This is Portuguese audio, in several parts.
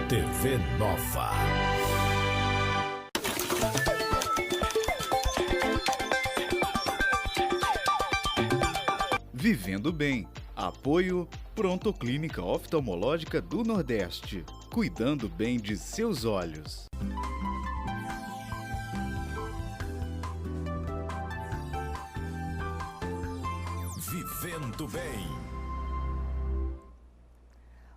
TV Nova. Vivendo Bem. Apoio Pronto Clínica Oftalmológica do Nordeste. Cuidando bem de seus olhos. Vivendo Bem.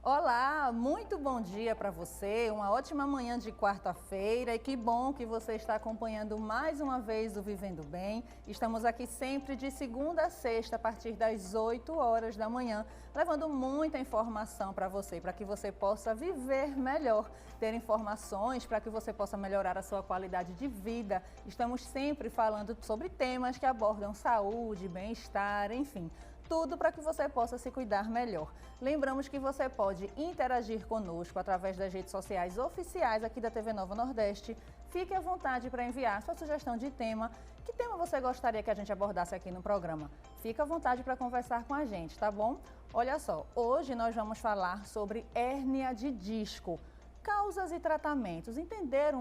Olá, muito bom dia para você, uma ótima manhã de quarta-feira e que bom que você está acompanhando mais uma vez o Vivendo Bem. Estamos aqui sempre de segunda a sexta, a partir das 8 horas da manhã, levando muita informação para você, para que você possa viver melhor, ter informações para que você possa melhorar a sua qualidade de vida. Estamos sempre falando sobre temas que abordam saúde, bem-estar, enfim, tudo para que você possa se cuidar melhor. Lembramos que você pode interagir conosco através das redes sociais oficiais aqui da TV Nova Nordeste. Fique à vontade para enviar sua sugestão de tema. Que tema você gostaria que a gente abordasse aqui no programa? Fique à vontade para conversar com a gente, tá bom? Olha só, hoje nós vamos falar sobre hérnia de disco. Causas e tratamentos, entender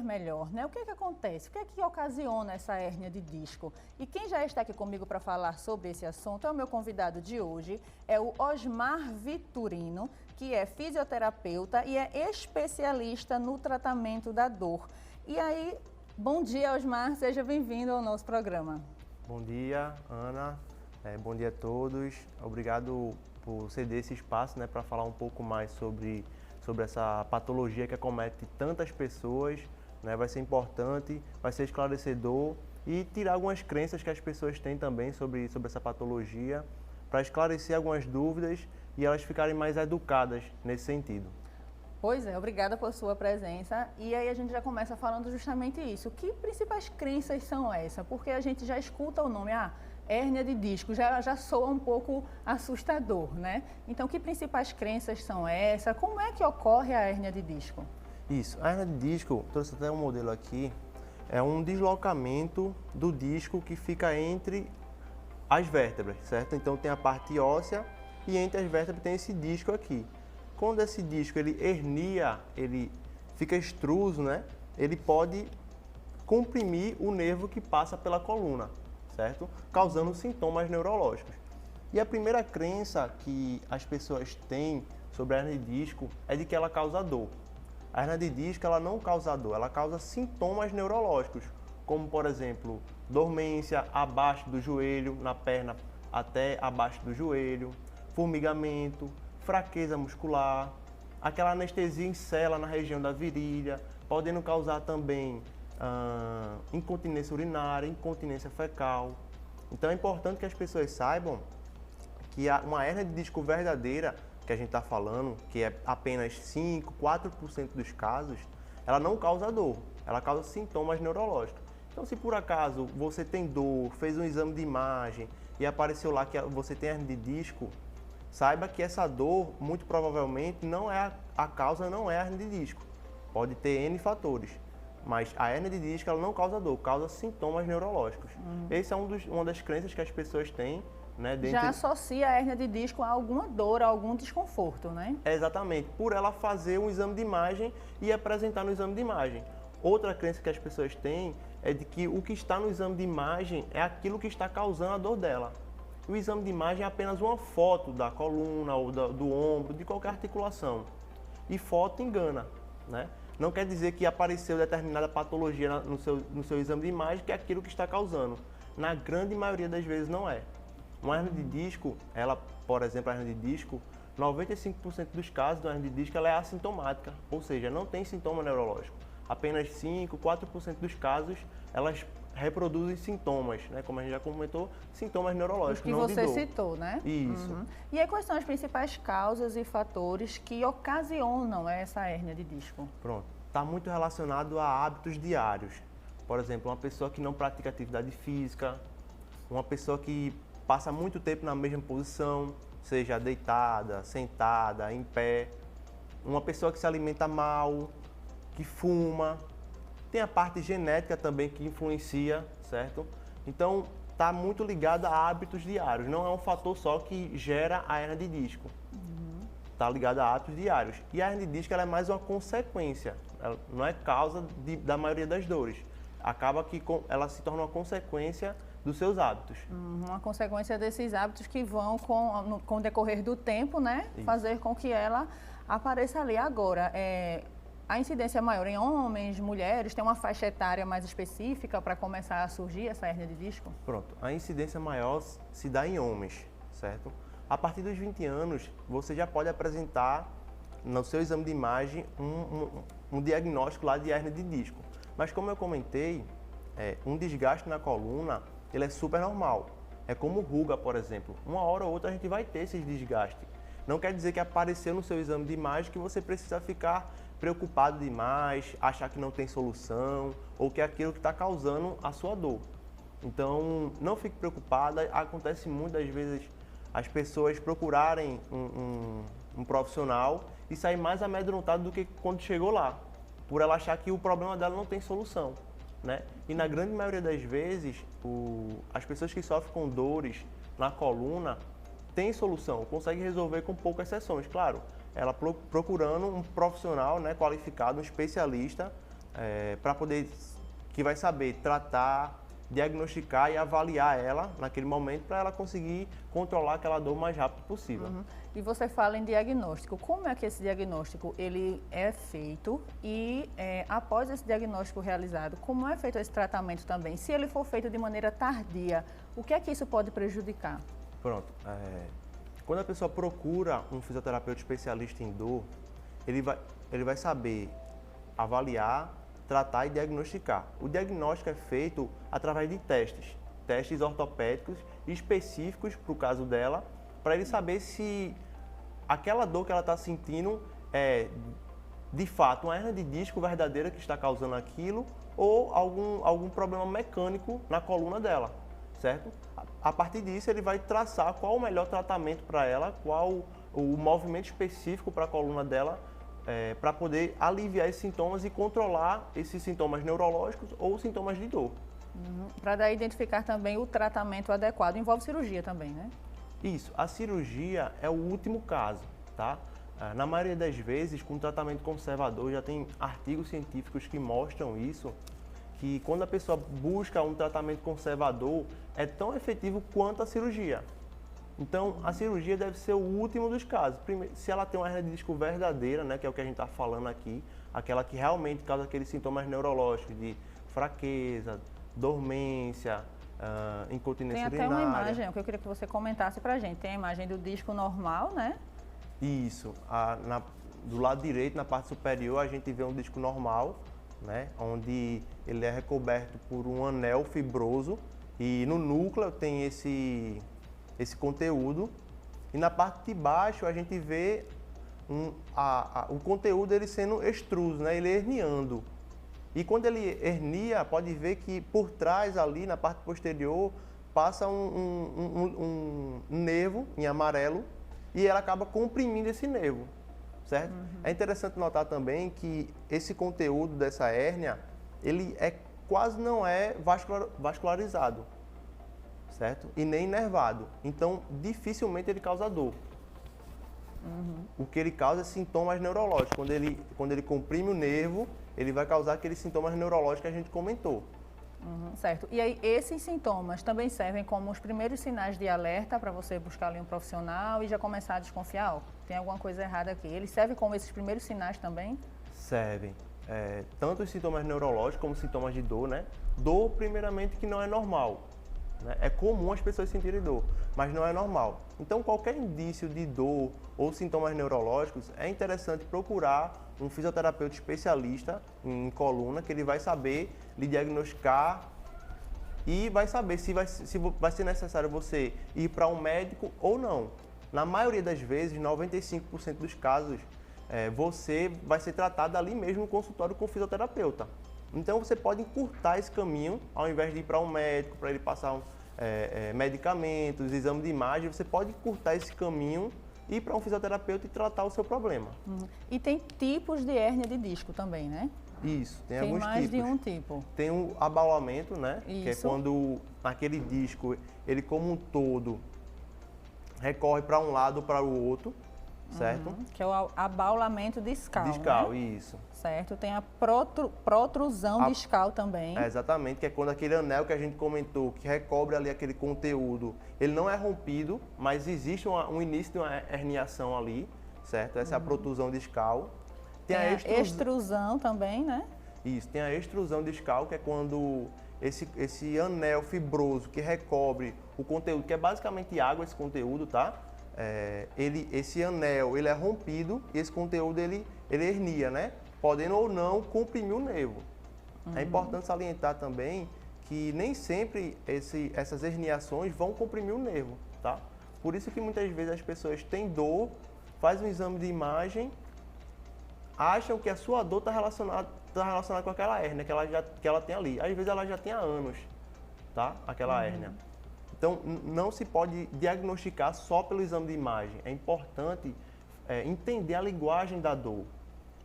melhor, né? O que acontece? O que ocasiona essa hérnia de disco? E quem já está aqui comigo para falar sobre esse assunto é o meu convidado de hoje, é o Osmar Vitorino, que é fisioterapeuta e é especialista no tratamento da dor. E aí, bom dia, Osmar, seja bem-vindo ao nosso programa. Bom dia, Ana, bom dia a todos. Obrigado por ceder esse espaço, né, para falar um pouco mais sobre essa patologia que acomete tantas pessoas, né? Vai ser importante, vai ser esclarecedor e tirar algumas crenças que as pessoas têm também sobre essa patologia, para esclarecer algumas dúvidas e elas ficarem mais educadas nesse sentido. Pois é, obrigada por sua presença. E aí a gente já começa falando justamente isso. Que principais crenças são essas? Porque a gente já escuta o nome, hérnia de disco, já soa um pouco assustador, né? Então, que principais crenças são essas? Como é que ocorre a hérnia de disco? Isso, a hérnia de disco, trouxe até um modelo aqui, é um deslocamento do disco que fica entre as vértebras, certo? Então, tem a parte óssea e entre as vértebras tem esse disco aqui. Quando esse disco ele hernia, ele fica extruso, né? Ele pode comprimir o nervo que passa pela coluna, certo? Causando sintomas neurológicos. E a primeira crença que as pessoas têm sobre a hérnia de disco é de que ela causa dor. A hérnia de disco ela não causa dor, ela causa sintomas neurológicos, como por exemplo, dormência abaixo do joelho, na perna até abaixo do joelho, formigamento, fraqueza muscular, aquela anestesia em cela na região da virilha, podendo causar também incontinência urinária, incontinência fecal. Então é importante que as pessoas saibam que uma hérnia de disco verdadeira, que a gente está falando, que é apenas 5, 4% dos casos, ela não causa dor, ela causa sintomas neurológicos. Então se por acaso você tem dor, fez um exame de imagem e apareceu lá que você tem hérnia de disco, saiba que essa dor, muito provavelmente, não é a causa, não é a hérnia de disco. Pode ter N fatores. Mas a hérnia de disco ela não causa dor, causa sintomas neurológicos. Esse é uma das crenças que as pessoas têm, né? Já associa a hérnia de disco a alguma dor, a algum desconforto, né? Exatamente, por ela fazer um exame de imagem e apresentar no exame de imagem. Outra crença que as pessoas têm é de que o que está no exame de imagem é aquilo que está causando a dor dela. O exame de imagem é apenas uma foto da coluna ou do ombro, de qualquer articulação. E foto engana, né? Não quer dizer que apareceu determinada patologia no seu exame de imagem que é aquilo que está causando. Na grande maioria das vezes não é. Uma hérnia de disco, por exemplo, a hérnia de disco, 95% dos casos da hérnia de disco ela é assintomática, ou seja, não tem sintoma neurológico. Apenas 5, 4% dos casos elas reproduzem sintomas, né? Como a gente já comentou, sintomas neurológicos, que não de dor. você citou, né? Isso. E aí, quais são as principais causas e fatores que ocasionam essa hérnia de disco? Pronto. Está muito relacionado a hábitos diários. Por exemplo, uma pessoa que não pratica atividade física, uma pessoa que passa muito tempo na mesma posição, seja deitada, sentada, em pé, uma pessoa que se alimenta mal, que fuma. Tem a parte genética também que influencia, certo? Então, está muito ligado a hábitos diários, não é um fator só que gera a hérnia de disco. está ligado a hábitos diários. E a hernia de disco ela é mais uma consequência, ela não é causa da maioria das dores. Acaba que ela se torna uma consequência dos seus hábitos. Uma consequência desses hábitos que vão, com o decorrer do tempo, né, fazer com que ela apareça ali. Agora, a incidência é maior em homens, mulheres, tem uma faixa etária mais específica para começar a surgir essa hérnia de disco? Pronto, a incidência maior se dá em homens, certo? A partir dos 20 anos, você já pode apresentar no seu exame de imagem um diagnóstico lá de hérnia de disco. Mas como eu comentei, um desgaste na coluna, ele é super normal. É como ruga, por exemplo. Uma hora ou outra a gente vai ter esses desgastes. Não quer dizer que apareceu no seu exame de imagem que você precisa ficar preocupado demais, achar que não tem solução ou que é aquilo que está causando a sua dor. Então, não fique preocupada. Acontece muitas vezes as pessoas procurarem um profissional e sair mais amedrontado do que quando chegou lá, por ela achar que o problema dela não tem solução, né? E na grande maioria das vezes, as pessoas que sofrem com dores na coluna têm solução, conseguem resolver com poucas sessões, claro. Ela procurando um profissional, né, qualificado, um especialista, que vai saber tratar, diagnosticar e avaliar ela naquele momento para ela conseguir controlar aquela dor o mais rápido possível. E você fala em diagnóstico. Como é que esse diagnóstico ele é feito e após esse diagnóstico realizado, como é feito esse tratamento também? Se ele for feito de maneira tardia, o que é que isso pode prejudicar? Pronto. Quando a pessoa procura um fisioterapeuta especialista em dor, ele vai saber avaliar, tratar e diagnosticar. O diagnóstico é feito através de testes ortopédicos específicos para o caso dela, para ele saber se aquela dor que ela está sentindo é de fato uma hérnia de disco verdadeira que está causando aquilo ou algum problema mecânico na coluna dela, certo? A partir disso ele vai traçar qual o melhor tratamento para ela, qual o movimento específico para a coluna dela, para poder aliviar esses sintomas e controlar esses sintomas neurológicos ou sintomas de dor. Para daí identificar também o tratamento adequado. Envolve cirurgia também, né? Isso. A cirurgia é o último caso, tá? Na maioria das vezes, com tratamento conservador, já tem artigos científicos que mostram isso, que quando a pessoa busca um tratamento conservador, é tão efetivo quanto a cirurgia. Então, a cirurgia deve ser o último dos casos. Primeiro, se ela tem uma hérnia de disco verdadeira, né, que é o que a gente está falando aqui, aquela que realmente causa aqueles sintomas neurológicos de fraqueza, dormência, incontinência urinária. Tem até uma imagem que eu queria que você comentasse pra gente. Tem a imagem do disco normal, né? Isso. Do lado direito, na parte superior, a gente vê um disco normal, né, onde ele é recoberto por um anel fibroso e no núcleo tem esse conteúdo, e na parte de baixo a gente vê o conteúdo ele sendo extruso, né? Ele herniando. E quando ele hernia, pode ver que por trás ali, na parte posterior, passa um nervo em amarelo e ela acaba comprimindo esse nervo, certo? É interessante notar também que esse conteúdo dessa hérnia, ele quase não é vascularizado, certo? E nem inervado. Então, dificilmente ele causa dor. O que ele causa é sintomas neurológicos. Quando ele comprime o nervo, ele vai causar aqueles sintomas neurológicos que a gente comentou. Certo. E aí, esses sintomas também servem como os primeiros sinais de alerta para você buscar ali um profissional e já começar a desconfiar? Tem alguma coisa errada aqui. Eles servem como esses primeiros sinais também? Servem. Tanto os sintomas neurológicos como sintomas de dor, né? Dor, primeiramente, que não é normal. É comum as pessoas sentirem dor, mas não é normal. Então, qualquer indício de dor ou sintomas neurológicos, é interessante procurar um fisioterapeuta especialista em coluna, que ele vai saber lhe diagnosticar e vai saber se vai ser necessário você ir para um médico ou não. Na maioria das vezes, 95% dos casos, você vai ser tratado ali mesmo no consultório com o fisioterapeuta. Então, você pode encurtar esse caminho, ao invés de ir para um médico, para ele passar medicamentos, exame de imagem, você pode encurtar esse caminho, ir para um fisioterapeuta e tratar o seu problema. E tem tipos de hérnia de disco também, né? Isso, tem alguns tipos. Tem mais de um tipo. Tem o abaulamento, né? Isso. Que é quando aquele disco, ele como um todo, recorre para um lado ou para o outro, certo? Que é o abaulamento discal, Discal, né? isso. Certo, tem a protrusão discal também. Exatamente, que é quando aquele anel que a gente comentou, que recobre ali aquele conteúdo, ele não é rompido, mas existe um início de uma herniação ali, certo? Essa é a protrusão discal. Tem a extrusão também, né? Isso, tem a extrusão discal, que é quando esse anel fibroso que recobre o conteúdo, que é basicamente água esse conteúdo, tá? Esse anel, ele é rompido e esse conteúdo, ele hernia, né? Podendo ou não comprimir o nervo. É importante salientar também que nem sempre essas herniações vão comprimir o nervo, tá? Por isso que muitas vezes as pessoas têm dor, fazem um exame de imagem, acham que a sua dor está relacionada com aquela hérnia que ela tem ali. Às vezes ela já tem há anos, tá? Aquela hérnia. Então, não se pode diagnosticar só pelo exame de imagem. É importante entender a linguagem da dor,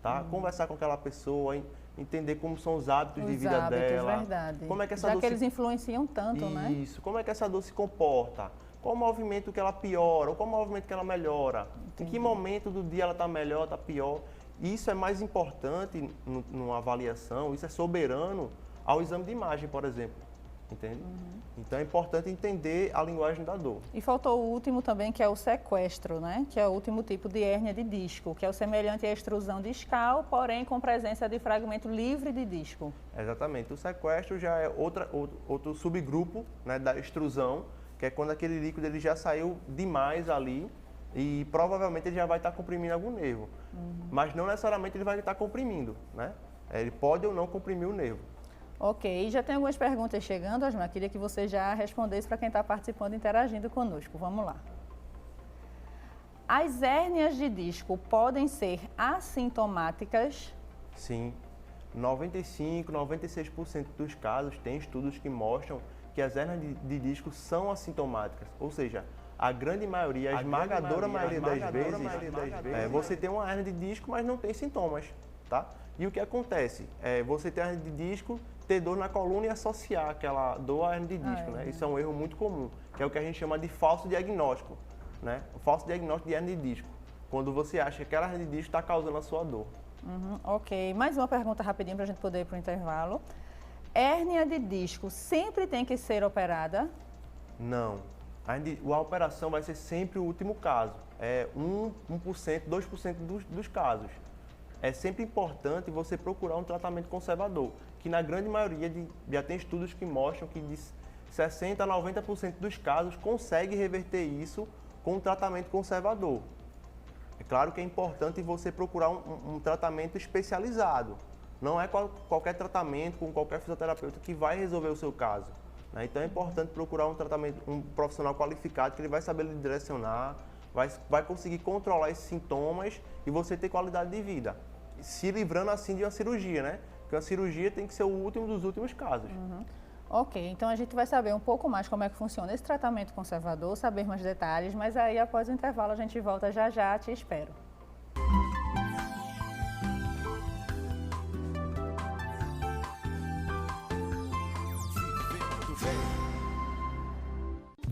tá? Conversar com aquela pessoa, entender como são os hábitos de vida dela. Verdade. Como é que essa Já dor que eles influenciam tanto, né? Isso. Como é que essa dor se comporta? Qual o movimento que ela piora? Ou qual o movimento que ela melhora? Entendi. Em que momento do dia ela está melhor, está pior? Isso é mais importante numa avaliação, isso é soberano ao exame de imagem, por exemplo. Entende? Então é importante entender a linguagem da dor. E faltou o último também, que é o sequestro, né? Que é o último tipo de hérnia de disco, que é o semelhante à extrusão discal, porém com presença de fragmento livre de disco. Exatamente. O sequestro já é outro subgrupo, né, da extrusão, que é quando aquele líquido ele já saiu demais ali e provavelmente ele já vai estar comprimindo algum nervo. Mas não necessariamente ele vai estar comprimindo, né? Ele pode ou não comprimir o nervo. Ok, já tem algumas perguntas chegando, Osmar. Queria que você já respondesse para quem está participando e interagindo conosco. Vamos lá. As hérnias de disco podem ser assintomáticas? Sim. 95, 96% dos casos tem estudos que mostram que as hérnias de disco são assintomáticas. Ou seja, a grande maioria, a esmagadora maioria das vezes, você tem uma hérnia de disco, mas não tem sintomas, tá? E o que acontece? Você tem a hérnia de disco, ter dor na coluna e associar aquela dor à hérnia de disco, né? Isso é um erro muito comum, que é o que a gente chama de falso diagnóstico, né? O falso diagnóstico de hérnia de disco, quando você acha que aquela hérnia de disco está causando a sua dor. Ok, mais uma pergunta rapidinho para a gente poder ir para o intervalo. Hérnia de disco sempre tem que ser operada? Não. A operação vai ser sempre o último caso. 1%, 2% dos casos. É sempre importante você procurar um tratamento conservador, que na grande maioria já tem estudos que mostram que de 60% a 90% dos casos consegue reverter isso com um tratamento conservador. É claro que é importante você procurar um tratamento especializado. Não é qualquer tratamento com qualquer fisioterapeuta que vai resolver o seu caso, né? Então é importante procurar um profissional qualificado que ele vai saber lhe direcionar, vai conseguir controlar esses sintomas e você ter qualidade de vida. Se livrando assim de uma cirurgia, né? Porque a cirurgia tem que ser o último dos últimos casos. Ok, então a gente vai saber um pouco mais como é que funciona esse tratamento conservador, saber mais detalhes, mas aí após o intervalo a gente volta já já, te espero.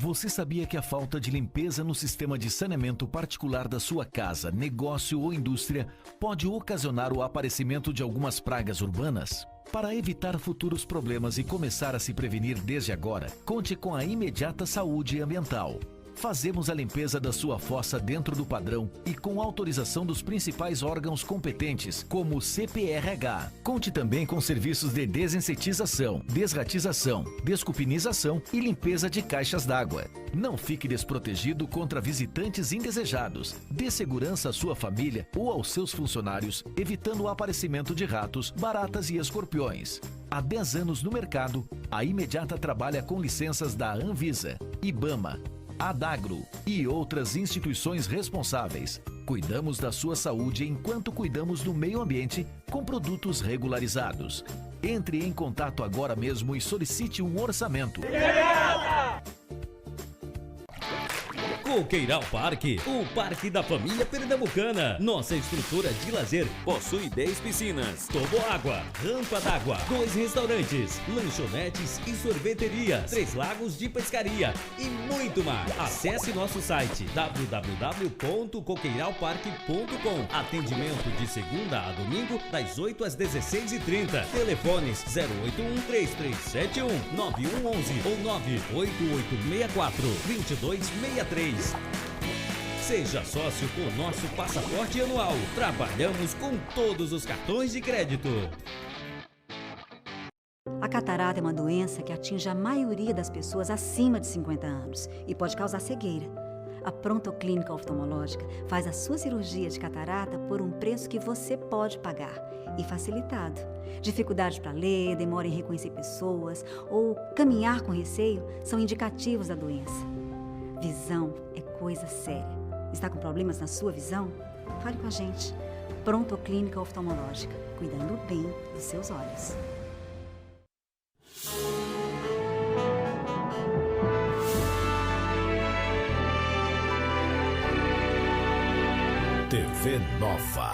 Você sabia que a falta de limpeza no sistema de saneamento particular da sua casa, negócio ou indústria pode ocasionar o aparecimento de algumas pragas urbanas? Para evitar futuros problemas e começar a se prevenir desde agora, conte com a Imediata Saúde Ambiental. Fazemos a limpeza da sua fossa dentro do padrão e com autorização dos principais órgãos competentes, como o CPRH. Conte também com serviços de desinsetização, desratização, descupinização e limpeza de caixas d'água. Não fique desprotegido contra visitantes indesejados. Dê segurança à sua família ou aos seus funcionários, evitando o aparecimento de ratos, baratas e escorpiões. Há 10 anos no mercado, a Imediata trabalha com licenças da Anvisa, IBAMA, Adagro e outras instituições responsáveis. Cuidamos da sua saúde enquanto cuidamos do meio ambiente com produtos regularizados. Entre em contato agora mesmo e solicite um orçamento. Coqueiral Parque, o parque da família pernambucana. Nossa estrutura de lazer possui 10 piscinas, toboágua, rampa d'água, 2 restaurantes, lanchonetes e sorveteria, 3 lagos de pescaria e muito mais. Acesse nosso site www.coqueiralparque.com. Atendimento de segunda a domingo das 8 às 16h30. Telefones 081 3371 9111 ou 98864 2263. Seja sócio com o nosso passaporte anual. Trabalhamos com todos os cartões de crédito. A catarata é uma doença que atinge a maioria das pessoas acima de 50 anos e pode causar cegueira. A Pronto Clínica Oftalmológica faz a sua cirurgia de catarata por um preço que você pode pagar e facilitado. Dificuldade para ler, demora em reconhecer pessoas ou caminhar com receio são indicativos da doença. Visão é coisa séria. Está com problemas na sua visão? Fale com a gente. Pronto Clínica Oftalmológica, cuidando bem dos seus olhos. TV Nova.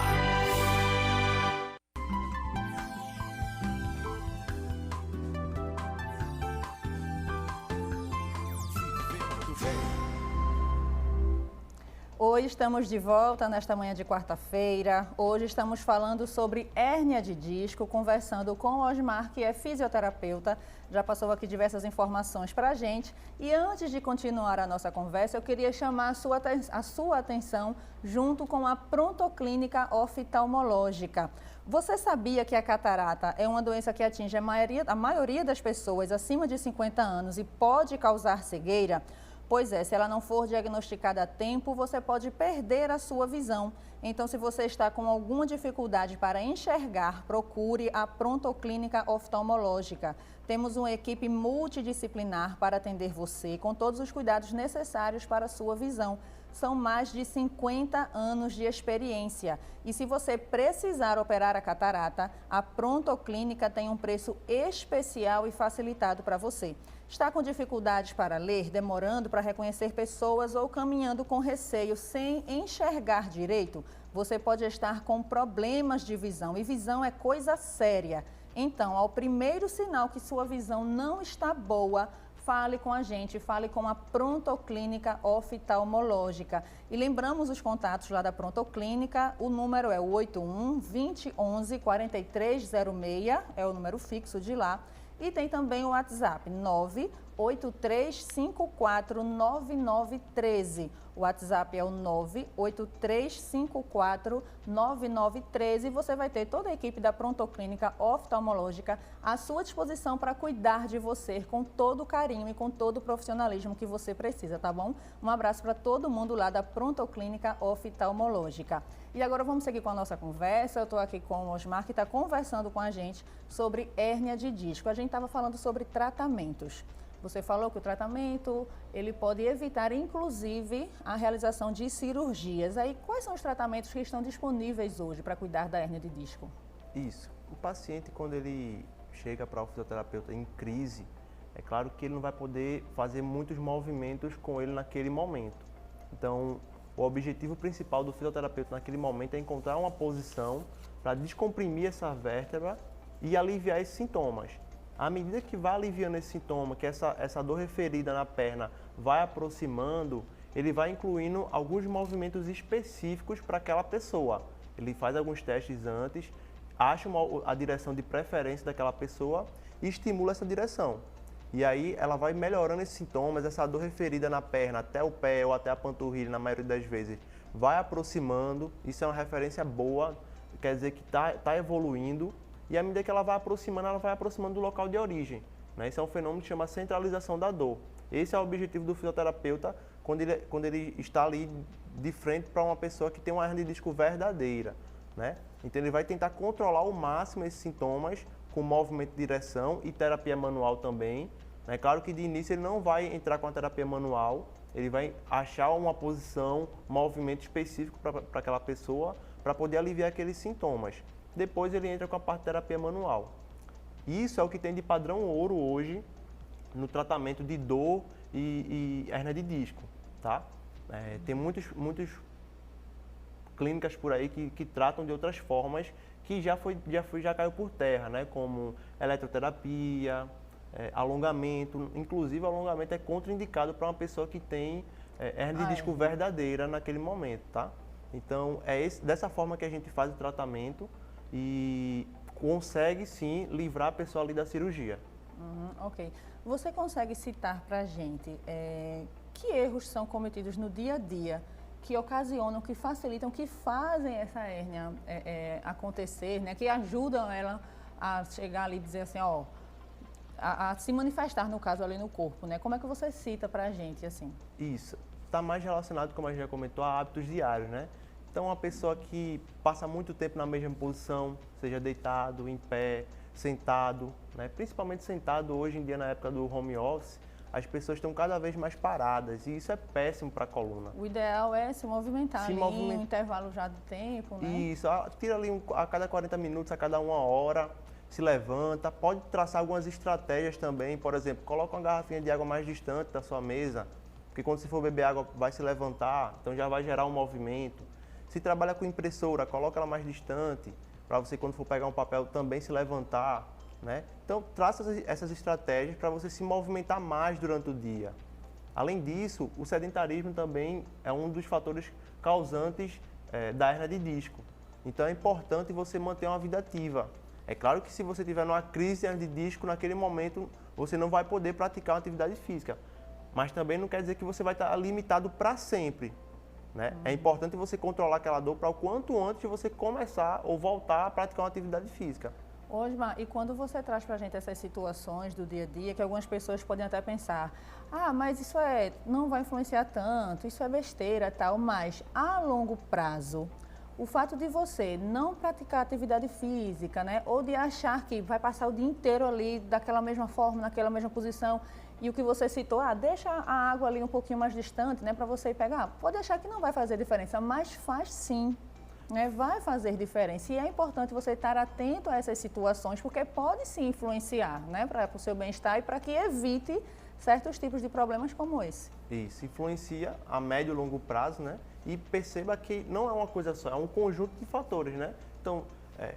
Hoje estamos de volta nesta manhã de quarta-feira. Hoje estamos falando sobre hérnia de disco, conversando com o Osmar, que é fisioterapeuta. Já passou aqui diversas informações para a gente. E antes de continuar a nossa conversa, eu queria chamar a sua atenção junto com a Pronto Clínica Oftalmológica. Você sabia que a catarata é uma doença que atinge a maioria das pessoas acima de 50 anos e pode causar cegueira? Pois é, se ela não for diagnosticada a tempo, você pode perder a sua visão. Então, se você está com alguma dificuldade para enxergar, procure a Pronto Clínica Oftalmológica. Temos uma equipe multidisciplinar para atender você com todos os cuidados necessários para a sua visão. São mais de 50 anos de experiência. E se você precisar operar a catarata, a Pronto Clínica tem um preço especial e facilitado para você. Está com dificuldades para ler, demorando para reconhecer pessoas ou caminhando com receio sem enxergar direito? Você pode estar com problemas de visão e visão é coisa séria. Então, ao primeiro sinal que sua visão não está boa, fale com a gente, fale com a Pronto Clínica Oftalmológica. E lembramos os contatos lá da Pronto Clínica, o número é o 81-2011-4306, é o número fixo de lá. E tem também o WhatsApp 983549913. O WhatsApp é o 983549913. E você vai ter toda a equipe da Pronto Clínica Oftalmológica à sua disposição para cuidar de você com todo o carinho e com todo o profissionalismo que você precisa, tá bom? Um abraço para todo mundo lá da Pronto Clínica Oftalmológica. E agora vamos seguir com a nossa conversa. Eu estou aqui com o Osmar, que está conversando com a gente sobre hérnia de disco. A gente estava falando sobre tratamentos. Você falou que o tratamento, ele pode evitar, inclusive, a realização de cirurgias. Aí, quais são os tratamentos que estão disponíveis hoje para cuidar da hérnia de disco? Isso. O paciente, quando ele chega para o fisioterapeuta em crise, é claro que ele não vai poder fazer muitos movimentos com ele naquele momento. Então, o objetivo principal do fisioterapeuta naquele momento é encontrar uma posição para descomprimir essa vértebra e aliviar esses sintomas. À medida que vai aliviando esse sintoma, que essa dor referida na perna vai aproximando, ele vai incluindo alguns movimentos específicos para aquela pessoa. Ele faz alguns testes antes, acha a direção de preferência daquela pessoa e estimula essa direção. E aí ela vai melhorando esses sintomas, essa dor referida na perna até o pé ou até a panturrilha, na maioria das vezes, vai aproximando. Isso é uma referência boa, quer dizer que está evoluindo. E à medida que ela vai aproximando do local de origem. Né? Isso é um fenômeno que chama centralização da dor. Esse é o objetivo do fisioterapeuta quando ele está ali de frente para uma pessoa que tem uma hérnia de disco verdadeira. Né? Então ele vai tentar controlar ao máximo esses sintomas com movimento de direção e terapia manual também. É claro que de início ele não vai entrar com a terapia manual, ele vai achar uma posição, um movimento específico para aquela pessoa para poder aliviar aqueles sintomas. Depois ele entra com a parte de terapia manual. Isso é o que tem de padrão ouro hoje no tratamento de dor e hérnia de disco, tá? Tem muitas clínicas por aí que tratam de outras formas que já caiu por terra, né? Como eletroterapia, alongamento. Inclusive, alongamento é contraindicado para uma pessoa que tem hernia de disco verdadeira naquele momento, tá? Então, dessa forma que a gente faz o tratamento e consegue, sim, livrar a pessoa ali da cirurgia. Ok. Você consegue citar para a gente que erros são cometidos no dia a dia que ocasionam, que facilitam, que fazem essa hérnia acontecer, né? Que ajudam ela a chegar ali e dizer assim, ó, a se manifestar, no caso, ali no corpo, né? Como é que você cita para a gente, assim? Isso. Está mais relacionado, como a gente já comentou, a hábitos diários, né? Então, uma pessoa que passa muito tempo na mesma posição, seja deitado, em pé, sentado, né? Principalmente sentado, hoje em dia, na época do home office, as pessoas estão cada vez mais paradas e isso é péssimo para a coluna. O ideal é se movimentar em um intervalo já de tempo, né? Isso, tira ali a cada 40 minutos, a cada 1 hora, se levanta. Pode traçar algumas estratégias também, por exemplo, coloca uma garrafinha de água mais distante da sua mesa, porque quando você for beber água vai se levantar, então já vai gerar um movimento. Se trabalha com impressora, coloca ela mais distante, para você quando for pegar um papel também se levantar, né? Então, traça essas estratégias para você se movimentar mais durante o dia. Além disso, o sedentarismo também é um dos fatores causantes da hérnia de disco. Então, é importante você manter uma vida ativa. É claro que se você tiver numa crise de hérnia de disco, naquele momento você não vai poder praticar uma atividade física. Mas também não quer dizer que você vai estar limitado para sempre, né? É importante você controlar aquela dor para o quanto antes de você começar ou voltar a praticar uma atividade física. Osmar, e quando você traz para a gente essas situações do dia a dia, que algumas pessoas podem até pensar, mas isso não vai influenciar tanto, isso é besteira e tal, mas a longo prazo, o fato de você não praticar atividade física, né, ou de achar que vai passar o dia inteiro ali daquela mesma forma, naquela mesma posição, e o que você citou, deixa a água ali um pouquinho mais distante, né, para você ir pegar, pode achar que não vai fazer diferença, mas faz sim. Vai fazer diferença e é importante você estar atento a essas situações, porque pode sim influenciar, né, para o seu bem-estar e para que evite certos tipos de problemas como esse. Isso, influencia a médio e longo prazo, né? E perceba que não é uma coisa só, é um conjunto de fatores, né? Então,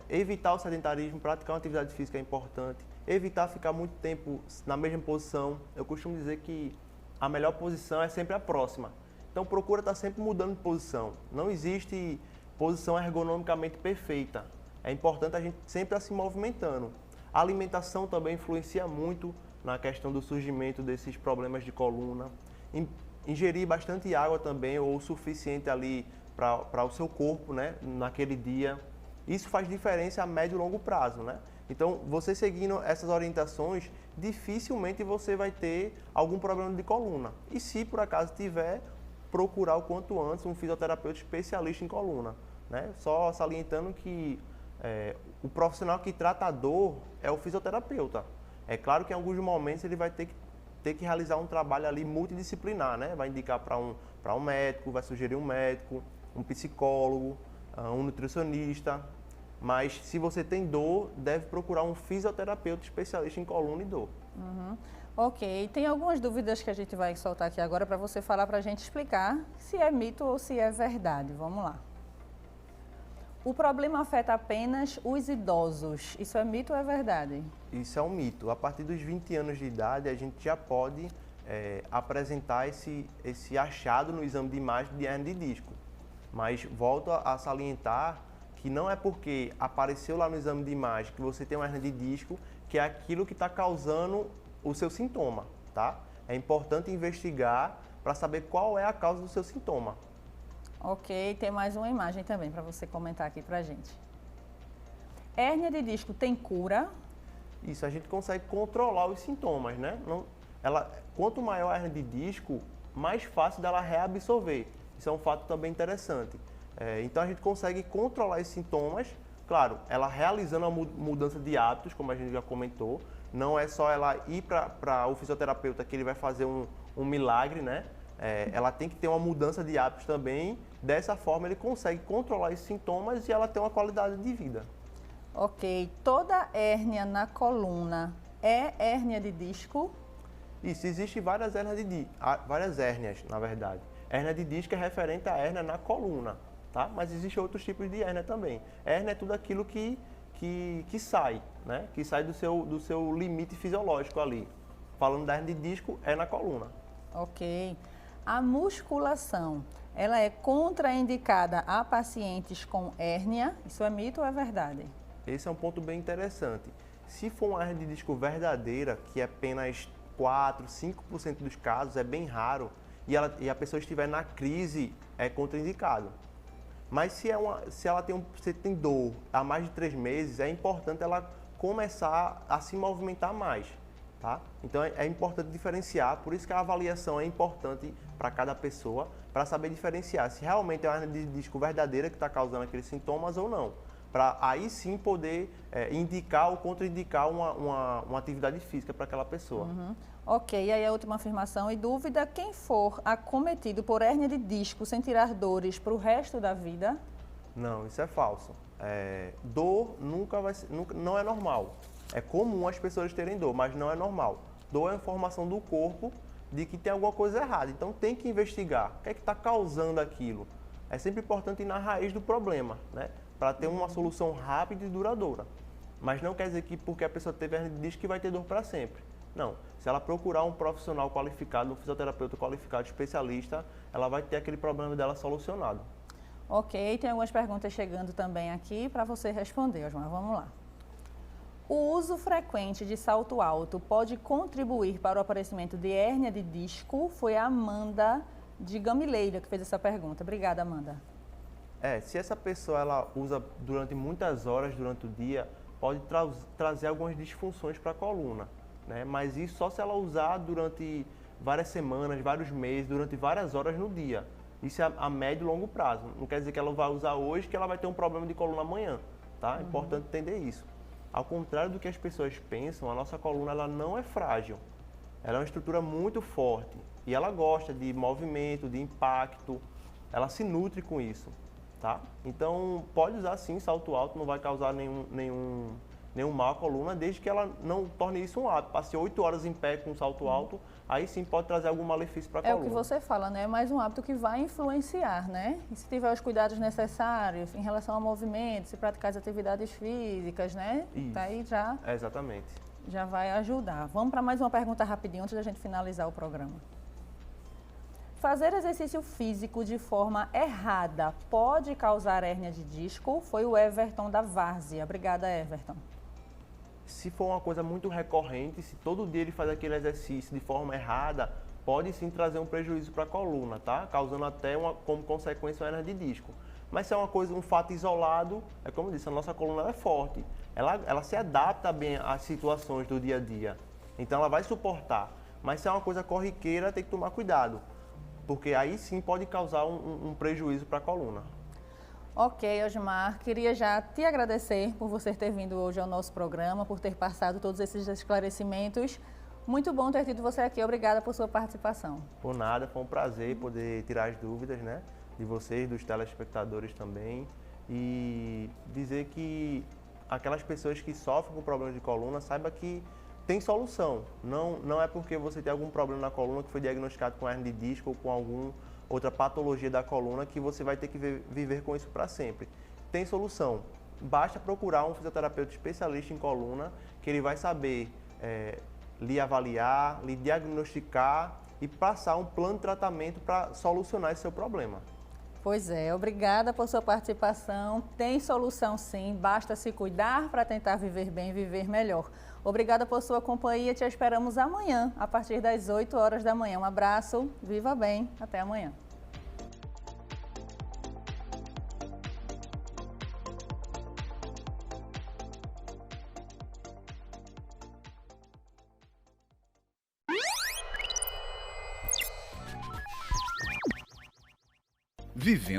evitar o sedentarismo, praticar uma atividade física é importante, evitar ficar muito tempo na mesma posição. Eu costumo dizer que a melhor posição é sempre a próxima. Então, procura estar sempre mudando de posição. Não existe posição ergonomicamente perfeita. É importante a gente sempre estar se movimentando. A alimentação também influencia muito na questão do surgimento desses problemas de coluna. Ingerir bastante água também, ou o suficiente ali para o seu corpo, né, naquele dia. Isso faz diferença a médio e longo prazo, né? Então, você seguindo essas orientações, dificilmente você vai ter algum problema de coluna. E se por acaso tiver, procurar o quanto antes um fisioterapeuta especialista em coluna, né? Só salientando que o profissional que trata a dor é o fisioterapeuta. É claro que em alguns momentos ele vai ter que realizar um trabalho ali multidisciplinar, né? Vai indicar para um médico, vai sugerir um médico, um psicólogo, um nutricionista. Mas se você tem dor, deve procurar um fisioterapeuta especialista em coluna e dor. Ok, tem algumas dúvidas que a gente vai soltar aqui agora para você falar para a gente explicar se é mito ou se é verdade. Vamos lá. O problema afeta apenas os idosos. Isso é mito ou é verdade? Isso é um mito. A partir dos 20 anos de idade, a gente já pode apresentar esse achado no exame de imagem de hérnia de disco. Mas volto a salientar que não é porque apareceu lá no exame de imagem que você tem uma hérnia de disco que é aquilo que está causando o seu sintoma, tá? É importante investigar para saber qual é a causa do seu sintoma. Ok, tem mais uma imagem também para você comentar aqui para a gente. Hérnia de disco tem cura? Isso, a gente consegue controlar os sintomas, né? Quanto maior a hérnia de disco, mais fácil dela reabsorver. Isso é um fato também interessante. Então a gente consegue controlar esses sintomas, claro, ela realizando a mudança de hábitos, como a gente já comentou. Não é só ela ir para o fisioterapeuta que ele vai fazer um milagre, né? Ela tem que ter uma mudança de hábitos também. Dessa forma ele consegue controlar esses sintomas e ela tem uma qualidade de vida. Ok, toda hérnia na coluna é hérnia de disco? Isso, existem várias hérnias, na verdade. Hérnia de disco é referente à hérnia na coluna, tá? Mas existem outros tipos de hérnia também. Hérnia é tudo aquilo que sai, né? Que sai do seu limite fisiológico ali. Falando da hérnia de disco, é na coluna. Ok. A musculação, ela é contraindicada a pacientes com hérnia? Isso é mito ou é verdade? Esse é um ponto bem interessante. Se for uma hérnia de disco verdadeira, que é apenas 4, 5% dos casos, é bem raro, e a pessoa estiver na crise, é contraindicado. Mas se ela tem dor há mais de 3 meses, é importante ela começar a se movimentar mais, tá? Então é importante diferenciar, por isso que a avaliação é importante para cada pessoa, para saber diferenciar se realmente é uma hérnia de disco verdadeira que está causando aqueles sintomas ou não. Para aí sim poder indicar ou contraindicar uma atividade física para aquela pessoa. Uhum. Ok, e aí a última afirmação e dúvida, quem for acometido por hérnia de disco sem tirar dores para o resto da vida? Não, isso é falso. Dor não é normal. É comum as pessoas terem dor, mas não é normal. Dor é informação do corpo de que tem alguma coisa errada, então tem que investigar. O que é que está causando aquilo? É sempre importante ir na raiz do problema, né? Para ter uma solução rápida e duradoura. Mas não quer dizer que porque a pessoa teve hérnia de disco que vai ter dor para sempre. Não. Se ela procurar um profissional qualificado, um fisioterapeuta qualificado, especialista, ela vai ter aquele problema dela solucionado. Ok, tem algumas perguntas chegando também aqui para você responder, Osmar. Vamos lá. O uso frequente de salto alto pode contribuir para o aparecimento de hérnia de disco? Foi a Amanda de Gamileira que fez essa pergunta. Obrigada, Amanda. Se essa pessoa ela usa durante muitas horas durante o dia, pode trazer algumas disfunções para a coluna, né? Mas isso só se ela usar durante várias semanas, vários meses, durante várias horas no dia. Isso é a médio e longo prazo. Não quer dizer que ela vai usar hoje que ela vai ter um problema de coluna amanhã, tá? É importante entender isso. Ao contrário do que as pessoas pensam, a nossa coluna ela não é frágil. Ela é uma estrutura muito forte e ela gosta de movimento, de impacto, ela se nutre com isso. Tá? Então, pode usar sim salto alto, não vai causar nenhum mal à coluna, desde que ela não torne isso um hábito. Passe 8 horas em pé com salto alto, aí sim pode trazer algum malefício para a coluna. É o que você fala, né? É mais um hábito que vai influenciar, né? E se tiver os cuidados necessários em relação ao movimento, se praticar as atividades físicas, né? Isso. Tá aí já. Exatamente. Já vai ajudar. Vamos para mais uma pergunta rapidinho antes da gente finalizar o programa. Fazer exercício físico de forma errada pode causar hérnia de disco? Foi o Everton da Várzea. Obrigada, Everton. Se for uma coisa muito recorrente, se todo dia ele faz aquele exercício de forma errada, pode sim trazer um prejuízo para a coluna, tá? Causando até como consequência uma hérnia de disco. Mas se é uma coisa, um fato isolado, é como eu disse, a nossa coluna é forte. Ela se adapta bem às situações do dia a dia. Então ela vai suportar. Mas se é uma coisa corriqueira, tem que tomar cuidado. Porque aí sim pode causar um prejuízo para a coluna. Ok, Osmar, queria já te agradecer por você ter vindo hoje ao nosso programa, por ter passado todos esses esclarecimentos. Muito bom ter tido você aqui, obrigada por sua participação. Por nada, foi um prazer poder tirar as dúvidas, né, de vocês, dos telespectadores também. E dizer que aquelas pessoas que sofrem com problemas de coluna, saiba que tem solução. Não é porque você tem algum problema na coluna que foi diagnosticado com hérnia de disco ou com alguma outra patologia da coluna que você vai ter que viver com isso para sempre. Tem solução. Basta procurar um fisioterapeuta especialista em coluna que ele vai saber lhe avaliar, lhe diagnosticar e passar um plano de tratamento para solucionar esse seu problema. Pois é, obrigada por sua participação. Tem solução sim, basta se cuidar para tentar viver bem e viver melhor. Obrigada por sua companhia, te esperamos amanhã, a partir das 8 horas da manhã. Um abraço, viva bem, até amanhã. Vivendo